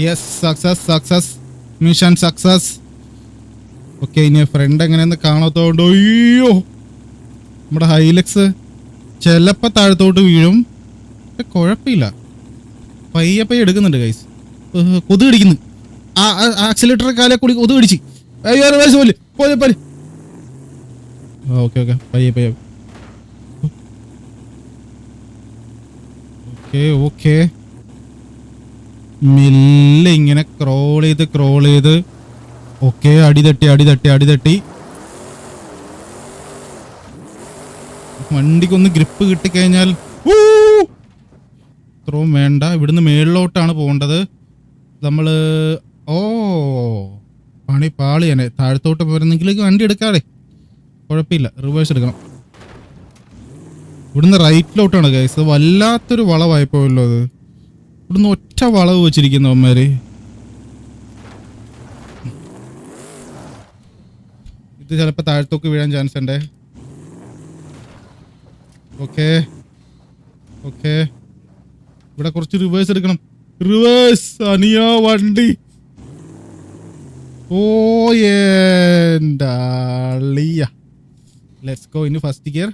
Yes, success, mission success. Okay, ഇനി front എങ്ങനെയെന്ന് കാണാത്തോണ്ട് അയ്യോ, നമ്മുടെ ഹൈലക്സ് ചിലപ്പോൾ താഴത്തോട്ട് വീഴും. കുഴപ്പമില്ല, പയ്യെ എടുക്കുന്നുണ്ട് ഗൈസ്. കൊതു കടിക്കുന്നു. ആക്സിലേറ്റർ കാലെ കൂടി കൊതു കടിച്ച്. അയ്യോ പോലെ പോലെ പോലെ. ഓക്കെ പയ്യെ. ഓക്കെ മെല്ലെ ഇങ്ങനെ ക്രോൾ ചെയ്ത് ഓക്കെ. അടി തട്ടി വണ്ടിക്കൊന്ന് ഗ്രിപ്പ് കിട്ടിക്കഴിഞ്ഞാൽ ഇത്രയും വേണ്ട. ഇവിടുന്ന് മേളിലോട്ടാണ് പോകേണ്ടത് നമ്മള്. പാളി തന്നെ. താഴത്തോട്ട് പോരുന്നെങ്കിൽ വണ്ടി എടുക്കാതെ കുഴപ്പമില്ല. റിവേഴ്സ് എടുക്കണം. ഇവിടുന്ന് റൈറ്റിലോട്ടാണ് ഗൈസ്. വല്ലാത്തൊരു വളവായിപ്പോയല്ലോ അത്. ഇവിടുന്ന് ഒറ്റ വളവ് വെച്ചിരിക്കുന്നു അവന്മാര്. ഇത് ചിലപ്പോൾ താഴത്തോക്ക് വീഴാൻ ചാൻസ് ഉണ്ട്. ഓക്കെ ഇവിടെ കുറച്ച് റിവേഴ്സ് എടുക്കണം. റിവേഴ്സ് അനിയ വണ്ടി. Let's go in first gear.